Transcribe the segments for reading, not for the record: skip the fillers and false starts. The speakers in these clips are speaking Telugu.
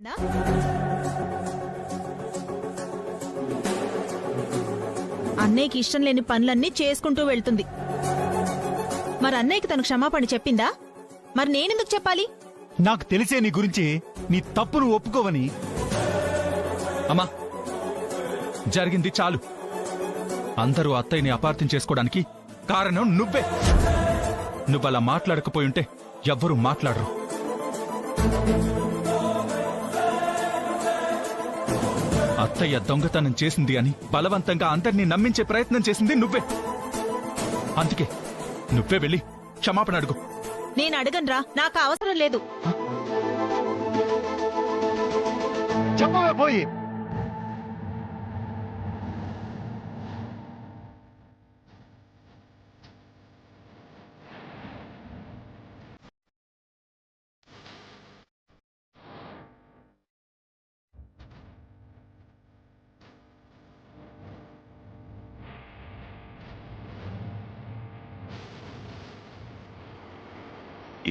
చెప్పిందా? అన్నయ్యకి ఇష్టం లేని పనులన్నీ చేసుకుంటూ వెళ్తుంది. మరి అన్నయ్యకి తను క్షమాపణ చెప్పిందా? మరి నేనెందుకు చెప్పాలి? నాకు తెలిసే నీ గురించి నీ తప్పును ఒప్పుకోవని. అమ్మా, జరిగింది చాలు. అందరూ అత్తయ్యని అపార్థం చేసుకోవడానికి కారణం నువ్వే. నువ్వలా మాట్లాడకపోయుంటే ఎవ్వరూ మాట్లాడరు. అత్తయ్య దొంగతనం చేసింది అని బలవంతంగా అందరినీ నమ్మించే ప్రయత్నం చేసింది నువ్వే. అందుకే నువ్వే వెళ్ళి క్షమాపణ అడుగు. నేను అడగనురా, నాకు అవసరం లేదు. చెప్పవే పోయి.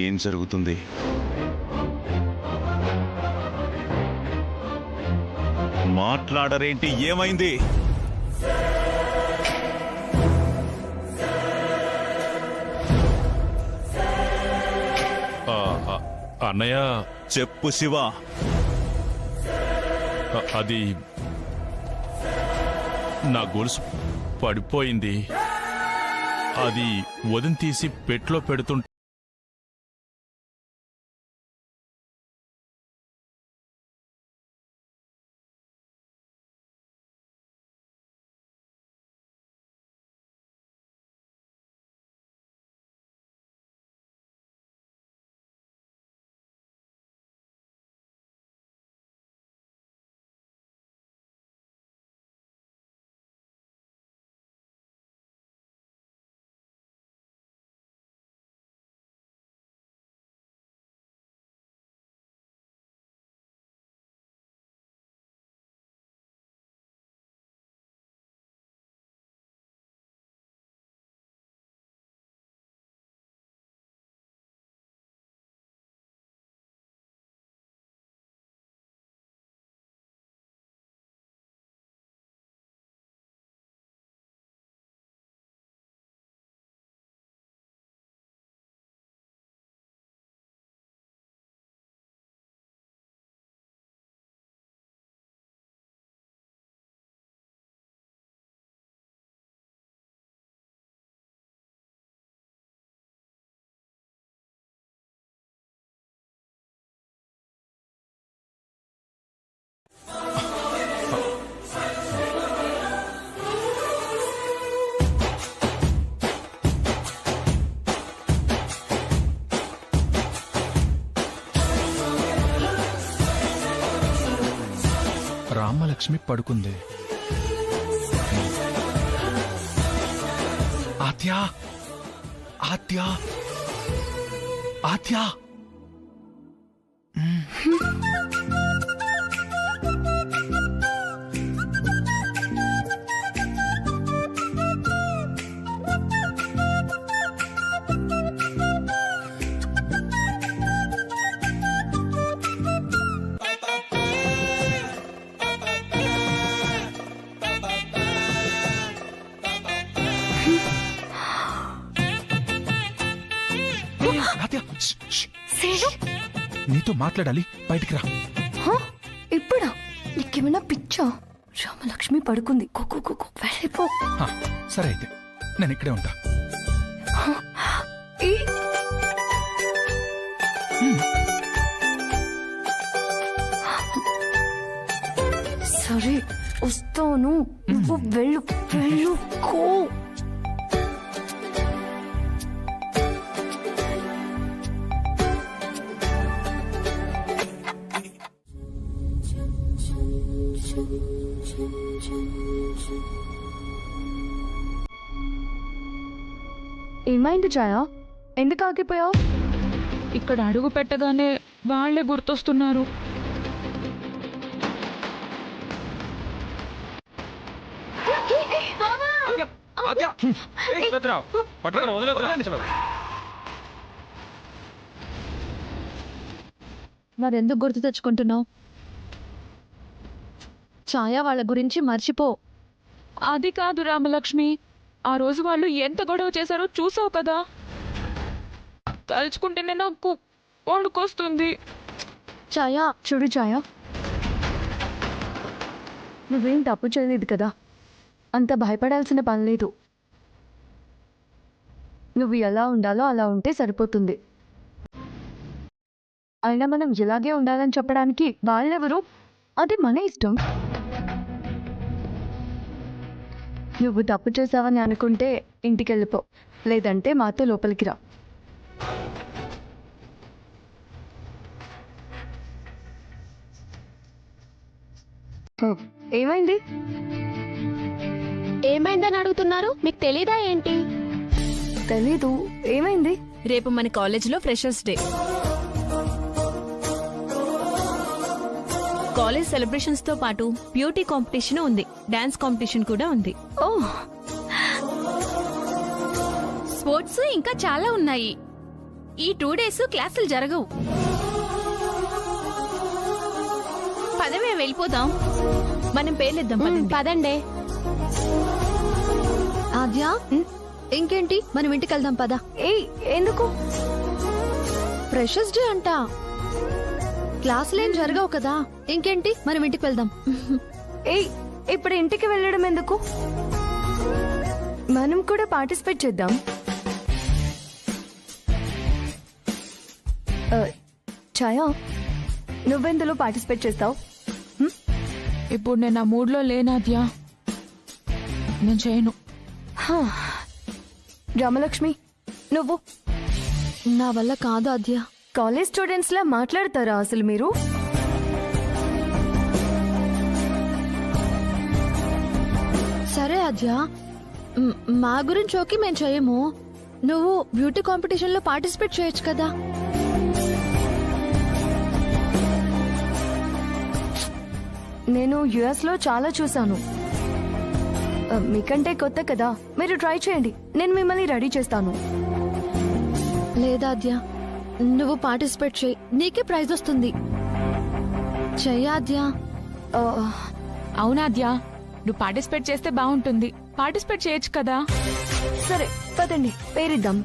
ఏం జరుగుతుంది? మాట్లాడరేంటి? ఏమైంది? అన్నయ్య, చెప్పు శివ. అది నా గొలుసు పడిపోయింది. అది వదిన తీసి పెట్లో పెడుతుంటే రామలక్ష్మి పడుకుంది. ఆద్యా, ఆద్యా, ఆద్యా. నీతో మాట్లాడాలి, బయటికి రా. ఇప్పుడా? నీకేమైనా పిచ్చా? రామలక్ష్మి పడుకుంది, వెళ్ళిపో. సరే అయితే నేను ఇక్కడే ఉంటా. సరే వస్తాను, నువ్వు వెళ్ళు, వెళ్ళుకో. ఏమైంది ఛాయా? ఎందుకు ఆగిపోయావు? ఇక్కడ అడుగు పెట్టగానే వాళ్లే గుర్తొస్తున్నారు. మరెందుకు గుర్తు తెచ్చుకుంటున్నావు? ఛాయా వాళ్ళ గురించి మర్చిపో. అది కాదు రామలక్ష్మి, ఆ రోజు వాళ్ళు ఎంత గొడవ చేశారో చూసావు కదా. తలుచుకుంటేనే నాకు వణుకొస్తుంది. ఛాయా చూడు ఛాయా, నువ్వేం తప్పు చేయలేదు కదా, అంత భయపడాల్సిన పని లేదు. నువ్వు ఎలా ఉండాలో అలా ఉంటే సరిపోతుంది. అయినా మనం ఇలాగే ఉండాలని చెప్పడానికి వాళ్ళెవరు? అది మన ఇష్టం. నువ్వు తప్పు చేసావని అనుకుంటే ఇంటికి వెళ్ళిపో, లేదంటే మాతో లోపలికి రా. ఏమైంది? ఏమైందని అడుగుతున్నారు? మీకు తెలీదా ఏంటి? తెలీదు. ఏమైంది? రేపు మన కాలేజీలో ఫ్రెషర్స్ డే. కాలేజ్ సెలబ్రేషన్స్ తో పాటు బ్యూటీ కాంపిటీషన్ ఉంది, డాన్స్ కాంపిటీషన్ కూడా ఉంది. ఓ, స్పోర్ట్స్ ఇంకా చాలా ఉన్నాయి. ఈ 2 days క్లాసులు జరగవు. పదమే వెళ్ళిపోదాం. మనం పేర్లేద్దాం పదండే. ఆద్య, ఇంకేంటి, మనం ఇంటికి వెళ్దాం పద. ఏయ్ ఎందుకు? ఫ్రెషర్స్ డే అంట, క్లాసులేం జరగవు కదా. ఇంకేంటి, మనం ఇంటికి వెళ్దాం. ఏయ్ ఇప్పుడు ఇంటికి వెళ్ళడం ఎందుకు? మనం కూడా పార్టిసిపేట్ చేద్దాం. ఛాయా, నువ్వెందులో పార్టిసిపేట్ చేస్తావు? ఇప్పుడు నేను ఆ మూడ్లో లేనాద్యా, నేను చేయను. రామలక్ష్మి, నువ్వు? నా వల్ల కాదు ఆద్య. కాలేజ్ స్టూడెంట్స్ లా మాట్లాడతారా అసలు మీరు? సరే ఆద్య, మా గురించి ఓకే, మేము చేయము. నువ్వు బ్యూటీ కాంపిటీషన్ లో పార్టిసిపేట్ చేయొచ్చు కదా. నేను యుఎస్ లో చాలా చూసాను. మీకంటే కొత్త కదా, మీరు ట్రై చేయండి, నేను మిమ్మల్ని రెడీ చేస్తాను. లేదా ఆద్య, నువ్వు పార్టిసిపేట్ చేయి, నీకే ప్రైజ్ వస్తుంది. చెయ్యాద్య. అవునాద్యా, నువ్వు పార్టిసిపేట్ చేస్తే బాగుంటుంది. పార్టిసిపేట్ చేయొచ్చు కదా. సరే పదండి, పేరిద్దాం.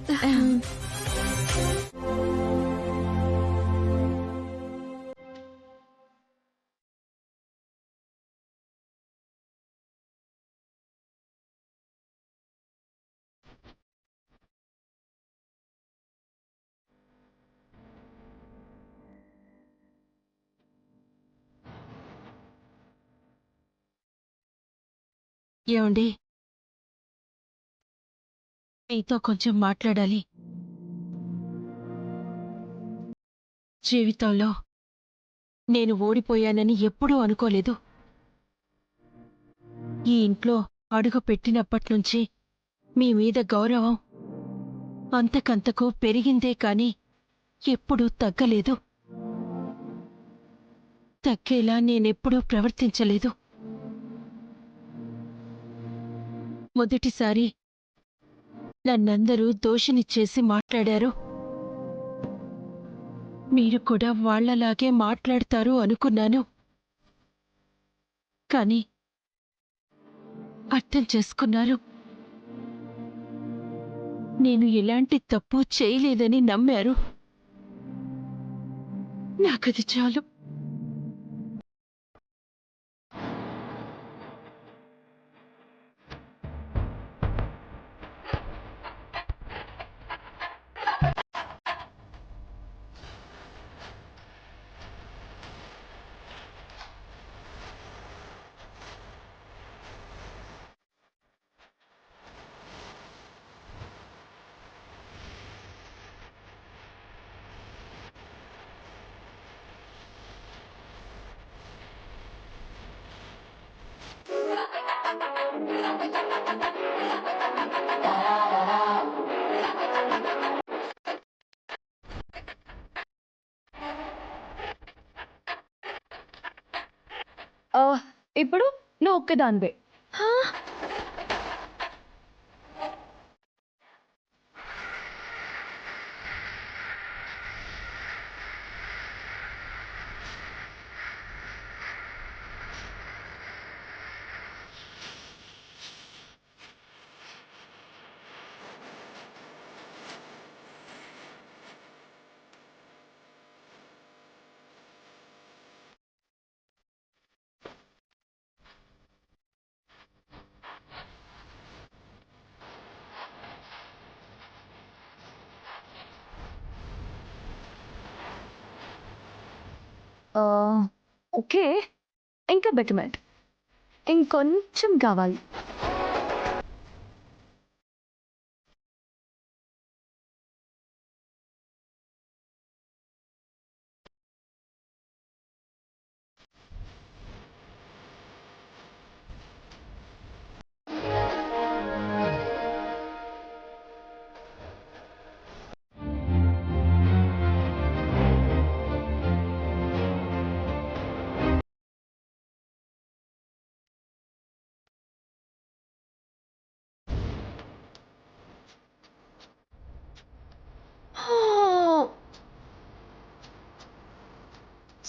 ఏమండి, మీతో కొంచెం మాట్లాడాలి. జీవితంలో నేను ఓడిపోయానని ఎప్పుడూ అనుకోలేదు. ఈ ఇంట్లో అడుగు పెట్టినప్పట్నుంచి మీ మీద గౌరవం అంతకంతకు పెరిగిందే కాని ఎప్పుడూ తగ్గలేదు. తగ్గేలా నేనెప్పుడూ ప్రవర్తించలేదు. మొదటిసారి నన్నందరూ దోషిని చేసి మాట్లాడారు. మీరు కూడా వాళ్లలాగే మాట్లాడతారు అనుకున్నాను. కాని అర్థం చేసుకున్నారు. నేను ఎలాంటి తప్పు చేయలేదని నమ్మారు. నాకది చాలు. ఇప్పుడు నువ్వు ఒక్కదానివే. ఓకే, ఇంకా బెటర్మెంట్ ఇంకొంచెం కావాలి.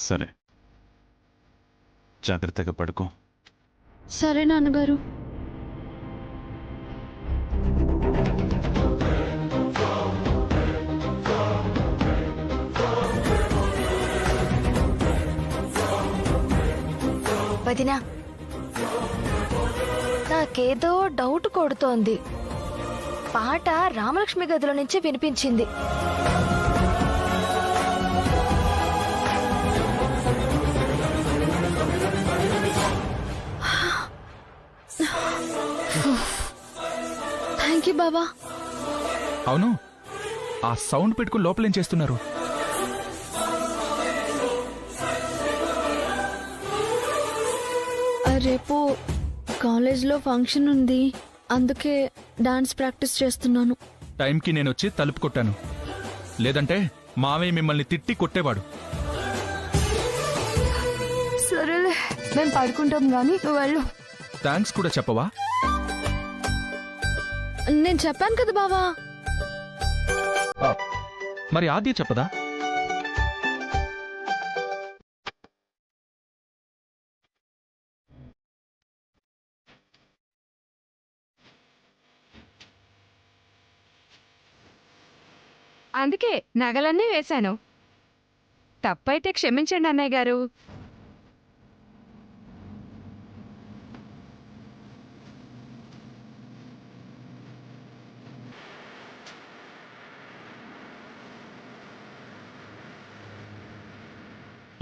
సరే, జాగ్రత్తగా పడుకో. సరే నాన్నగారు. వదినా, నాకేదో డౌట్ కొడుతోంది. పాట రామలక్ష్మి గదిలో నుంచి వినిపించింది. థ్యాంక్ యూ బాబా. అవును, ఆ సౌండ్ పెట్టుకుని లోపలేం చేస్తున్నారు? రేపు కాలేజ్లో ఫంక్షన్ ఉంది, అందుకే డాన్స్ ప్రాక్టీస్ చేస్తున్నాను. టైంకి నేను వచ్చి తలుపు కొట్టాను, లేదంటే మావయ్య మిమ్మల్ని తిట్టి కొట్టేవాడు. సరేలే, మేము పడుకుంటాం కానీ నువ్వు వెళ్ళు. థ్యాంక్స్ కూడా చెప్పవా? నేను చెప్పాను కదా బావా. మరి ఆద్య చెప్పదా? అందుకే నగలన్నీ వేశాను. తప్పైతే క్షమించండి అన్నయ్య గారు.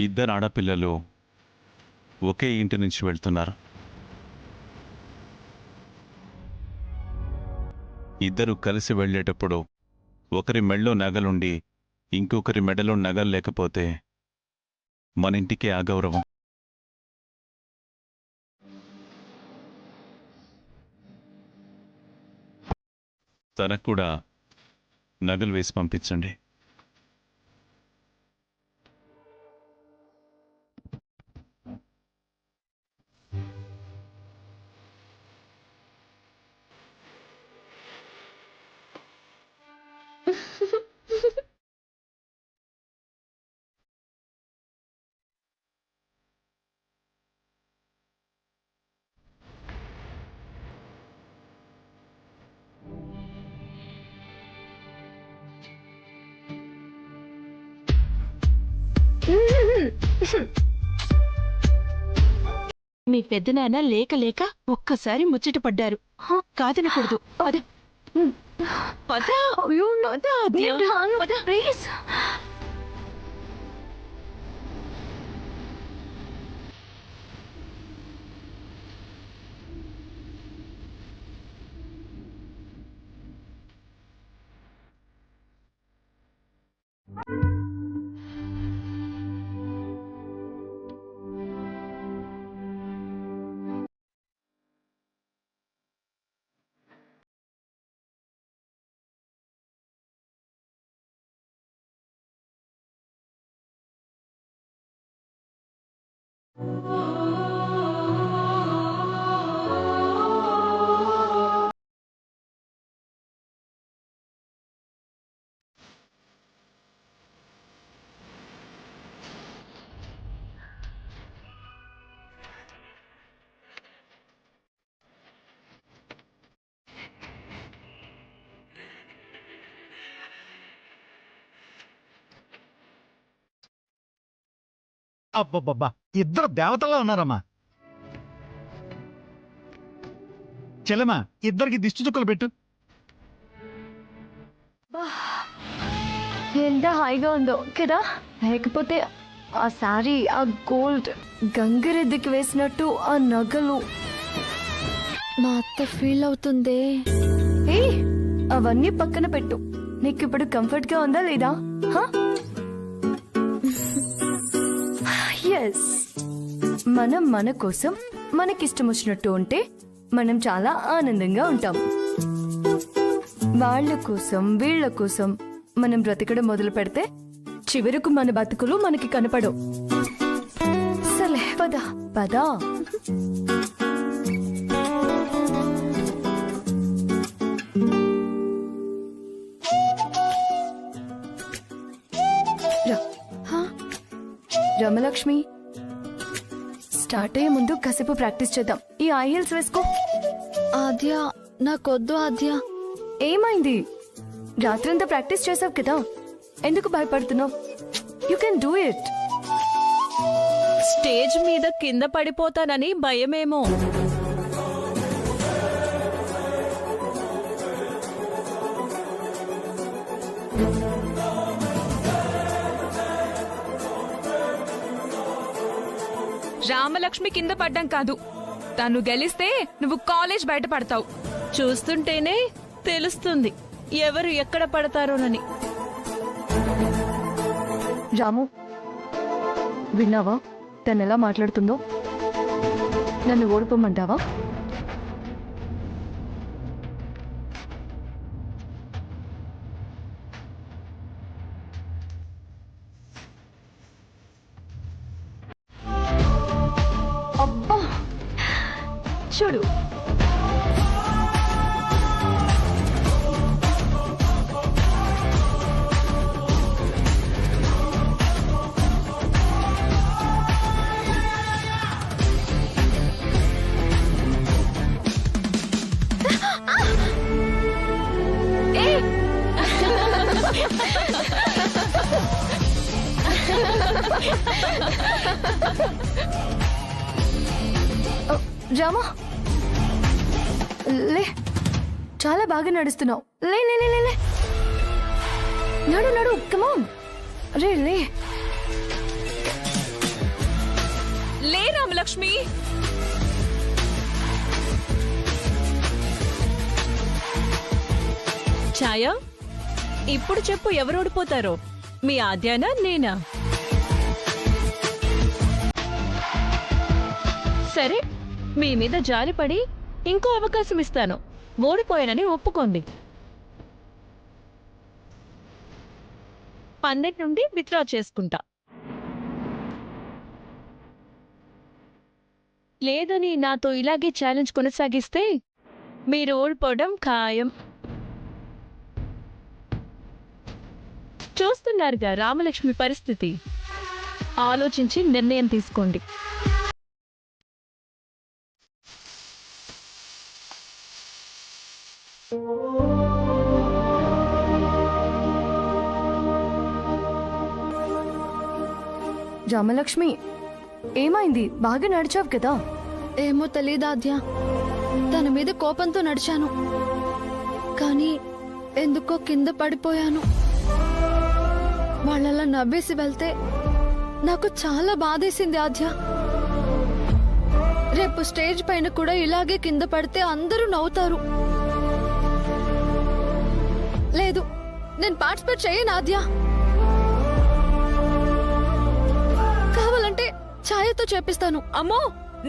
ఇద్దరు ఆడపిల్లలు ఒకే ఇంటి నుంచి వెళ్తున్నారు. ఇద్దరు కలిసి వెళ్ళేటప్పుడు ఒకరి మెడలో నగలుండి ఇంకొకరి మెడలో నగలు లేకపోతే మన ఇంటికే అగౌరవం. తనకు కూడా నగలు వేసి పంపించండి. మీ పెద్దనాన్న లేక లేక ఒక్కసారి ముచ్చట పడ్డారు. కాదనకూడదు. పద. పద. పద, ఆద్య. పద. ప్లీజ్. అబ్బబ్బబ్బా, ఇద్దరు దేవతల్లో ఉన్నారమ్మా. చెల్లెమ్మా, ఇద్దరికి దిష్టి చుక్కలు పెట్టు. ఎంత హాయిగా ఉందో కదా. లేకపోతే ఆ శారీ, ఆ గోల్డ్, గంగిరెద్దుకి వేసినట్టు ఆ నగలు. మా అత్త ఫీల్ అవుతుందే. ఏ అవన్నీ పక్కన పెట్టు. నీకు ఇప్పుడు కంఫర్ట్ గా ఉందా లేదా? ఎస్, మనం మన కోసం మనకిష్టం వచ్చినట్టు ఉంటే మనం చాలా ఆనందంగా ఉంటాం. వాళ్ళ కోసం వీళ్ళ కోసం మనం బ్రతకడం మొదలు పెడితే చివరకు మన బతుకులు మనకి కనపడవు. సరే పద పద. రమలక్ష్మి, స్టార్ట్ అయ్యే ముందు కాసేపు ప్రాక్టీస్ చేద్దాం. ఈ హై హీల్స్ వేసుకో. ఆద్య, నాకొద్దు ఆద్య. ఏమైంది? రాత్రంతా ప్రాక్టీస్ చేసావు కదా, ఎందుకు భయపడుతున్నావు? You can do it. Stage మీద కింద పడిపోతానని భయమేమో. రామలక్ష్మి కింద పడ్డం కాదు, తను గెలిస్తే నువ్వు కాలేజ్ బయట పడతావు. చూస్తుంటేనే తెలుస్తుంది ఎవరు ఎక్కడ పడతారోనని. రాము, విన్నావా తను ఎలా మాట్లాడుతుందో? నన్ను ఓడిపోమంటావా? అబ్బా చూడు, రామా లే, చాలా బాగా నడుస్తున్నావు. లే లే లే లే, నడు నడు, కమాన్. రే లే లే రామలక్ష్మి. ఛాయా, ఇప్పుడు చెప్పు ఎవరు ఓడిపోతారో, మీ ఆద్యానా నేనా? సరే, మీ మీద జాలిపడి ఇంకో అవకాశం ఇస్తాను. ఓడిపోయానని ఒప్పుకోండి. పందెం నుండి విత్డ్రా చేసుకుంటా. లేదని నాతో ఇలాగే ఛాలెంజ్ కొనసాగిస్తే మీరు ఓడిపోవడం ఖాయం. చూస్తున్నారుగా రామలక్ష్మి పరిస్థితి. ఆలోచించి నిర్ణయం తీసుకోండి. రామలక్ష్మి, ఏమైంది? బాగా నడిచావు కదా. ఏమో తెలీదా ఆద్య, తన మీద కోపంతో నడిచాను, కానీ ఎందుకో కింద పడిపోయాను. వాళ్ళలా నవ్వేసి వెళ్తే నాకు చాలా బాధేసింది ఆద్య. రేపు స్టేజ్ పైన కూడా ఇలాగే కింద పడితే అందరూ నవ్వుతారు. లేదు, నేను పార్టిసిపేట్ చేయను ఆద్య. కావాలంటే ఛాయతో చేపిస్తాను. అమ్మో,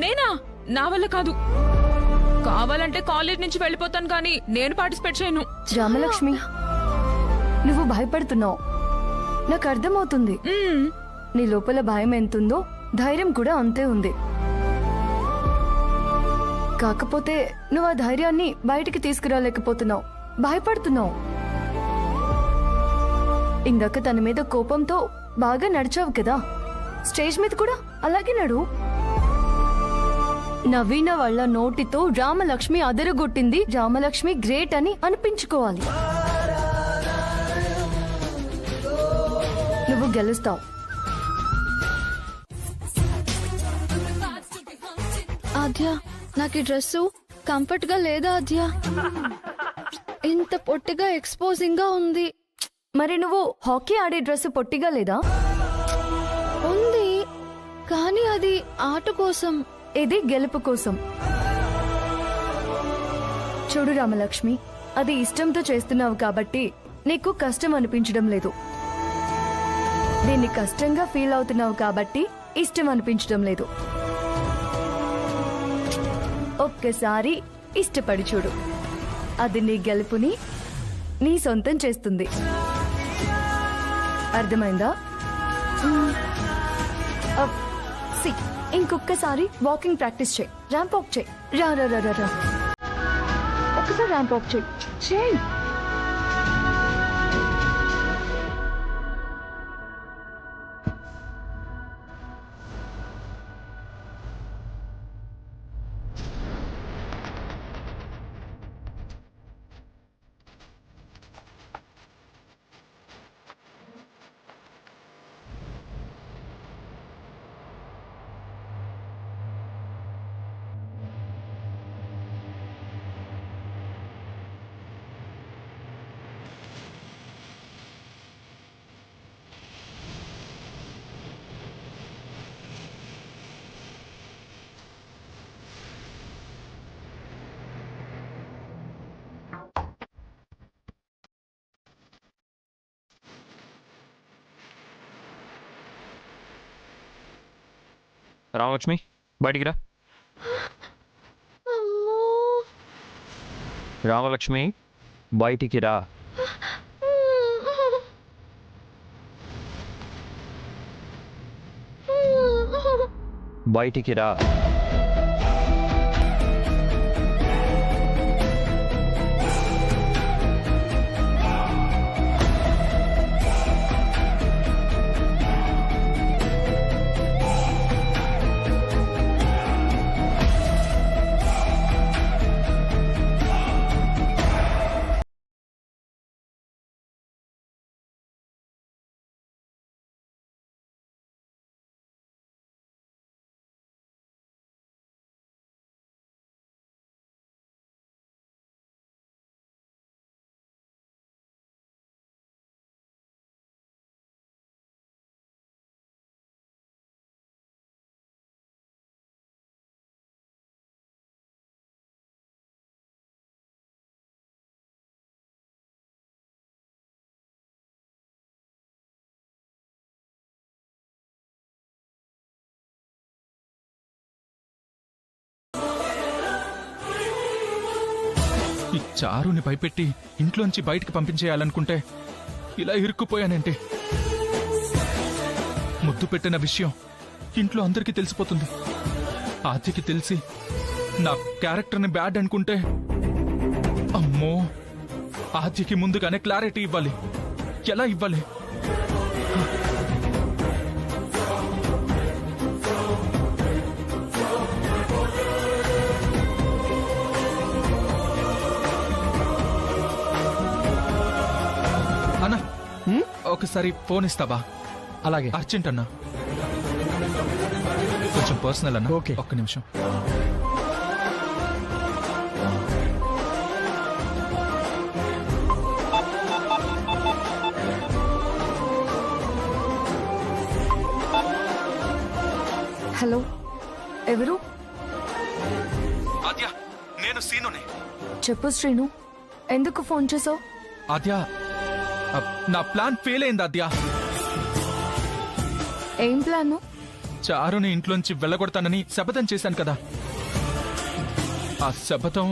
నేనా? నా వల్ల కాదు. కావాలంటే కాలేజ్ నుంచి వెళ్ళిపోతాను, కానీ నేను పార్టిసిపేట్ చేయను. రామలక్ష్మి, నువ్వు భయపడుతున్నావు, నాకు అర్థమవుతుంది. నీ లోపల భయం ఎంతుందో ధైర్యం కూడా అంతే ఉంది. కాకపోతే నువ్వు ఆ ధైర్యాన్ని బయటికి తీసుకురాలేకపోతున్నావు, భయపడుతున్నావు. ఇందాక తన మీద కోపంతో బాగా నడిచావు కదా, స్టేజ్ మీద కూడా అలాగే నడు. నవీన వాళ్ళ నోటితో రామలక్ష్మి అదరగొట్టింది, రామలక్ష్మి గ్రేట్ అని అనిపించుకోవాలి. నువ్వు గెలుస్తావు. ఆద్య, నాకు ఈ డ్రెస్సు కంఫర్ట్ గా లేదా ఆద్య? ఇంత పొట్టిగా ఎక్స్పోజింగ్ గా ఉంది. మరి నువ్వు హాకీ ఆడే డ్రెస్ పొట్టిగా లేదా? ఉంది కానీ అది ఆట కోసం. ఇది గెలుపు కోసం. చూడు రామలక్ష్మి, అది ఇష్టంతో చేస్తున్నావు కాబట్టి నీకు కష్టం అనిపించడం లేదు. దీన్ని కష్టంగా ఫీల్ అవుతున్నావు కాబట్టి ఇష్టం అనిపించడం లేదు. ఒక్కసారి ఇష్టపడి చూడు, అది నీ గెలుపుని నీ సొంతం చేస్తుంది. అర్థమైందా? ఇంకొకసారి వాకింగ్ ప్రాక్టీస్ చేయి. ర్యాంప్ వాక్ చేయి. రా రా రా రా రా. ఒకసారి ర్యాంప్ వాక్ చేయి. చేయి. రామలక్ష్మి, బయటికి రా. రామలక్ష్మి, బయటికి రా. బయటికి రా. ఈ చారుని భయపెట్టి ఇంట్లోంచి బయటికి పంపించేయాలనుకుంటే ఇలా ఇరుక్కుపోయానంటే ముద్దు పెట్టిన విషయం ఇంట్లో అందరికీ తెలిసిపోతుంది. ఆద్యకి తెలిసి నా క్యారెక్టర్ని బ్యాడ్ అనుకుంటే అమ్మో, ఆద్యకి ముందుగానే క్లారిటీ ఇవ్వాలి. ఎలా ఇవ్వాలి? అన్నా, ఒకసారి ఫోన్ ఇస్తావా? అలాగే. అర్జెంట్ అన్నా, కొంచెం పర్సనల్ అన్నా. ఓకే. ఒక్క నిమిషం. హలో, ఎవరు? ఆద్య, నేను సీనుని. చెప్పు శ్రీను, ఎందుకు ఫోన్ చేసావు? ఆద్య, నా ప్లాన్ ఫెయిల్ అయింది ఆద్య. ఏం ప్లాను? చారుని ఇంట్లోంచి వెళ్ళగొడతానని శపథం చేశాను కదా. ఆ శపథం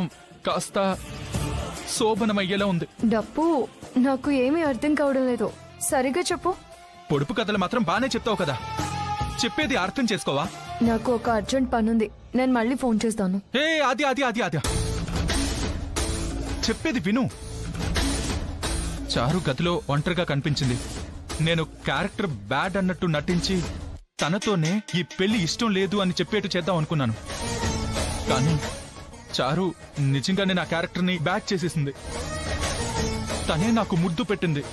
కాస్త శోభనమయ్యేలా ఉంది. డప్పు, నాకు ఏమీ అర్థం కావడం లేదు. సరిగా చెప్పు. పొడుపు కథలు మాత్రం బానే చెప్తావు కదా, చెప్పేది అర్థం చేసుకోవా? నాకు ఒక అర్జెంట్ పనుంది, నేను మళ్ళీ ఫోన్ చేస్తాను. ఏ ఆద్య ఆద్య ఆద్య ఆద్య, చెప్పేది విను. చారు గదిలో ఒంటరిగా కనిపించింది. నేను క్యారెక్టర్ బ్యాడ్ అన్నట్టు నటించి తనతోనే ఈ పెళ్లి ఇష్టం లేదు అని చెప్పేట్టు చేద్దాం అనుకున్నాను. కానీ చారు నిజంగానే నా క్యారెక్టర్ని బ్యాడ్ చేసేసింది. తనే నాకు ముద్దు పెట్టింది.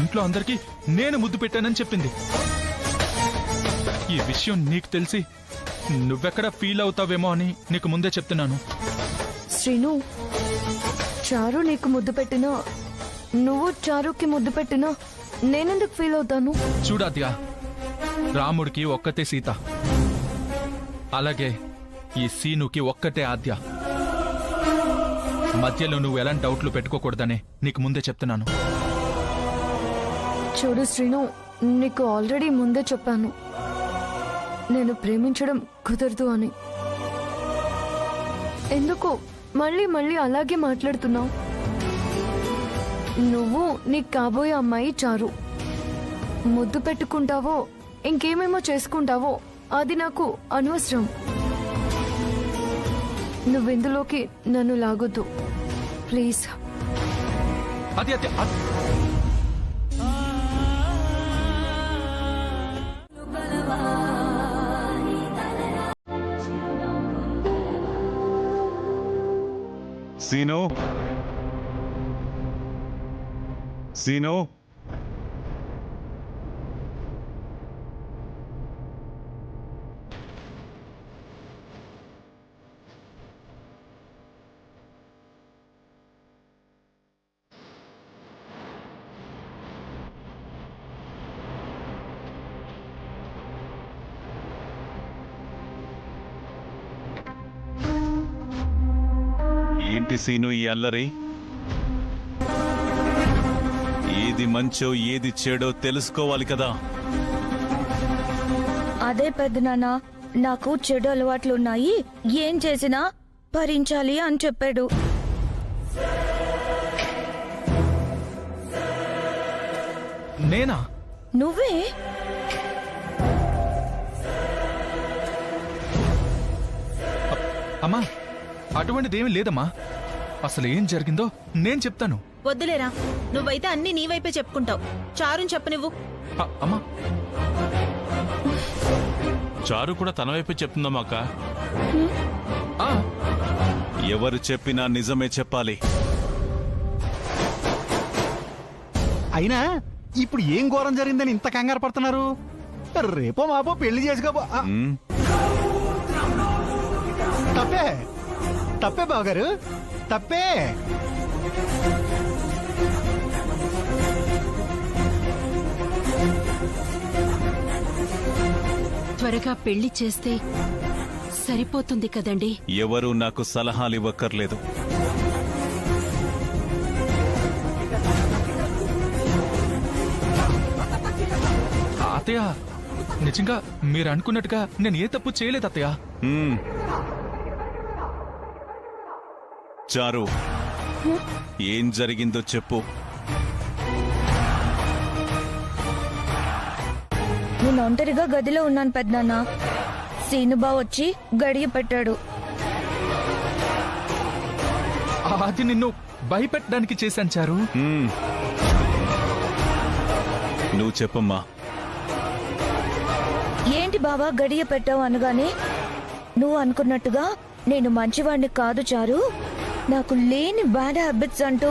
ఇంట్లో అందరికీ నేను ముద్దు పెట్టానని చెప్పింది. ఈ విషయం నీకు తెలిసి నువ్వెక్కడ ఫీల్ అవుతావేమో అని నీకు ముందే చెప్తున్నాను. శ్రీను, చారు నీకు ముద్దు పెట్టినా, నువ్వు చారుకి ముద్దు పెట్టినా నేనెందుకు ఫీల్ అవుతాను? చూడాద్యా, రాముడికి ఒక్కతే సీత, అలాగే ఈ సీనుకి ఒక్కటే ఆద్య. మధ్యలో నువ్వు ఎలాంటి డౌట్లు పెట్టుకోకూడదనే నీకు ముందే చెప్తున్నాను. చూడు శ్రీను, నీకు ఆల్రెడీ ముందే చెప్పాను నేను ప్రేమించడం కుదరదు అని. ఎందుకు మళ్ళీ మళ్ళీ అలాగే మాట్లాడుతున్నావు? నువ్వు నీకు కాబోయే అమ్మాయి చారు. ముద్దు పెట్టుకుంటావో ఇంకేమేమో చేసుకుంటావో అది నాకు అనవసరం. నువ్వెందులోకి నన్ను లాగొద్దు ప్లీజ్. అది అది అది- సీను, సీను, ఏంటి సీను ఈ అల్లరి? ఏది మంచో ఏది చెడో తెలుసుకోవాలి కదా. అదే పెద్దనాన్న, నాకు చెడు అలవాట్లున్నాయి, ఏం చేసినా భరించాలి అని చెప్పాడు. నేనా? నువ్వే. అమ్మా, అటువంటిదేమీ లేదమ్మా. అసలు ఏం జరిగిందో నేను చెప్తాను. వద్దులేరా, నువ్వైతే అన్ని నీ వైపే చెప్పుకుంటావు. చారుని చెప్పు నువ్వు. అమ్మా, చారు కూడా తన వైపే చెప్తుందమ్మా అక్క. ఎవరు చెప్పినా నిజమే చెప్పాలి. అయినా ఇప్పుడు ఏం ఘోరం జరిగిందని ఇంత కంగారు పడుతున్నారు? రేపో మాపో పెళ్లి చేసుకోబో. తప్పే తప్పే బావగారు, తప్పే. త్వరగా పెళ్లి చేస్తే సరిపోతుంది కదండి. ఎవరూ నాకు సలహాలు ఇవ్వక్కర్లేదు. అత్తయ్య, నిజంగా మీరు అనుకున్నట్టుగా నేను ఏ తప్పు చేయలేదు అత్తయ్య. చారు, ఏం జరిగిందో చెప్పు. నేను ఒంటరిగా గదిలో ఉన్నాను పెద్దనాన్న. సీనుబా వచ్చి గడియ పెట్టాడు. అది నిన్ను భయపెట్టడానికి చేశాను చారు. నువ్వు చెప్పమ్మా. ఏంటి బావా గడియ పెట్టావు అనగానే, నువ్వు అనుకున్నట్టుగా నేను మంచివాణ్ణి కాదు చారు, నాకు లేని బ్యాడ్ హ్యాబిట్స్ అంటూ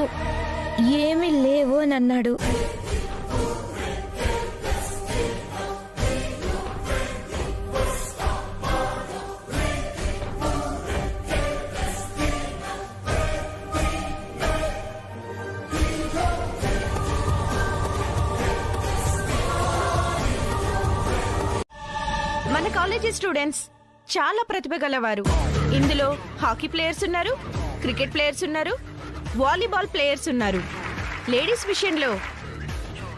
ఏమీ లేవు అని అన్నాడు. మన కాలేజీ స్టూడెంట్స్ చాలా ప్రతిభ గలవారు. ఇందులో హాకీ ప్లేయర్స్ ఉన్నారు, క్రికెట్ ప్లేయర్స్ ఉన్నారు, వాలీబాల్ ప్లేయర్స్ ఉన్నారు. లేడీస్ విషయంలో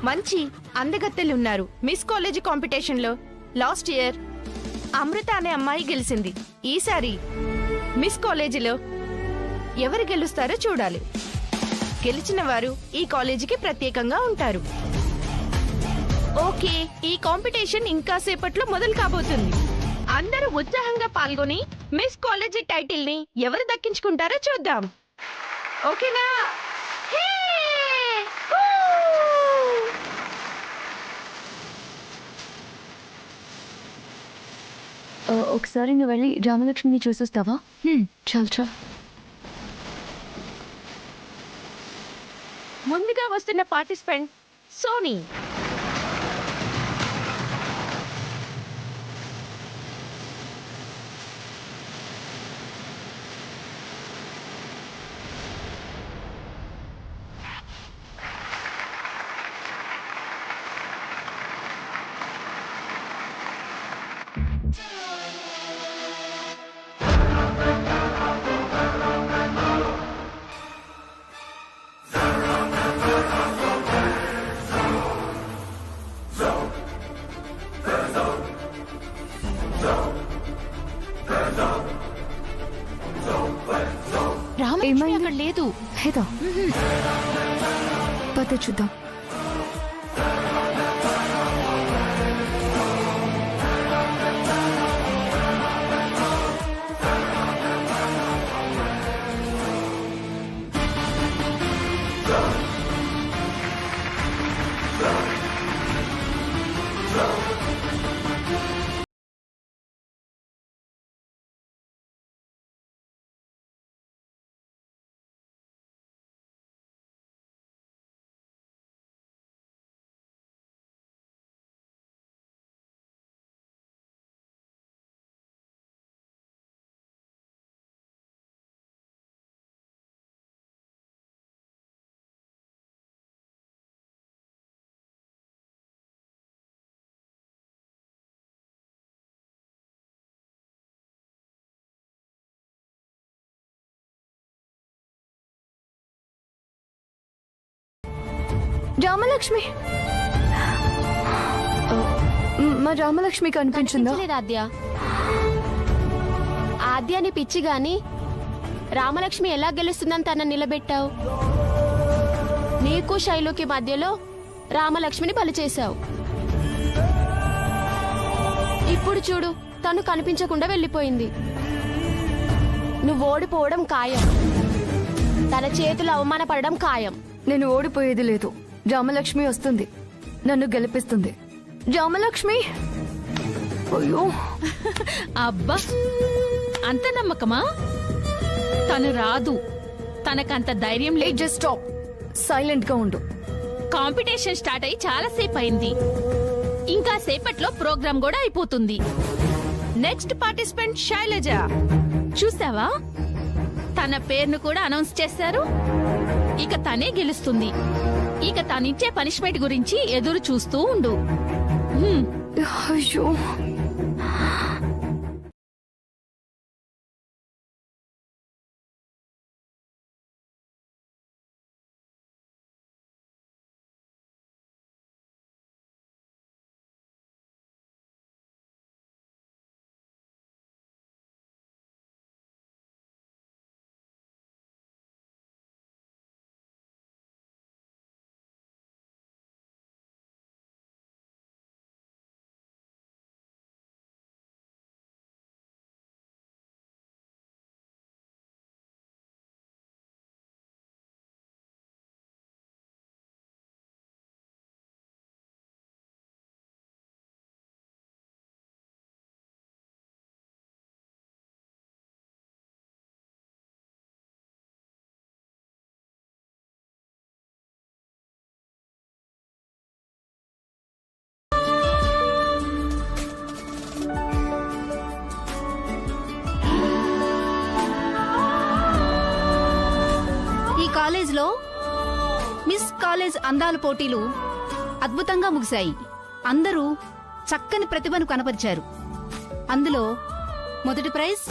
మంచి అందగత్తెలు ఉన్నారు. మిస్ కాలేజీ కాంపిటీషన్లో లాస్ట్ ఇయర్ అమృత అనే అమ్మాయి గెలిచింది. ఈసారి మిస్ కాలేజీలో ఎవరు గెలుస్తారో చూడాలి. గెలిచిన వారు ఈ కాలేజీకి ప్రత్యేకంగా ఉంటారు. ఓకే, ఈ కాంపిటీషన్ ఇంకా సేపట్లో మొదలు కాబోతుంది. అందరూ ఉత్సాహంగా పాల్గొని మిస్ కాలేజీ టైటిల్ ని ఎవరు దక్కించుకుంటారో చూద్దాం. ఓకేనా? ఒకసారి నువ్వు వెళ్ళి రామలక్ష్మిని చూసొస్తావా? చాలు చాలు. ముందుగా వస్తున్న పార్టిసిపెంట్ సోనీ. లేదు. లేదా పద చూద్దాం. రామలక్ష్మి, మా రామలక్ష్మి కనిపించిందా? ఆద్య ఆద్య నీ పిచ్చి గాని రామలక్ష్మి ఎలా గెలుస్తుందని తన నిలబెట్టావు. నీకు శైలుకి మధ్యలో రామలక్ష్మిని బలి చేశావు. ఇప్పుడు చూడు, తను కనిపించకుండా వెళ్ళిపోయింది. నువ్వు ఓడిపోవడం ఖాయం. తన చేతులు అవమానపడడం ఖాయం. నేను ఓడిపోయేది లేదు. రామలక్ష్మి వస్తుంది, నన్ను గెలిపిస్తుంది. రామలక్ష్మి, అయ్యో అబ్బా, అంత నమ్మకమా? తను రాదు. తనకంత ధైర్యం లేదు. జస్ట్ స్టాప్, సైలెంట్ గా ఉండు. కాంపిటీషన్ స్టార్ట్ అయి చాలా సేపు అయింది. ఇంకా సేపట్లో ప్రోగ్రామ్ కూడా అయిపోతుంది. Next participant Shailaja. చూసావా, తన పేరును కూడా అనౌన్స్ చేశారు. ఇక తనే గెలుస్తుంది. ఇక తనిచ్చే పనిష్మెంట్ గురించి ఎదురు చూస్తూ ఉండు. అయ్యో, కాలేజ్లో మిస్ కాలేజ్ అందాల పోటీలు అద్భుతంగా ముగిశాయి. అందరూ చక్కని ప్రతిభను కనపరిచారు. అందులో మొదటి ప్రైజ్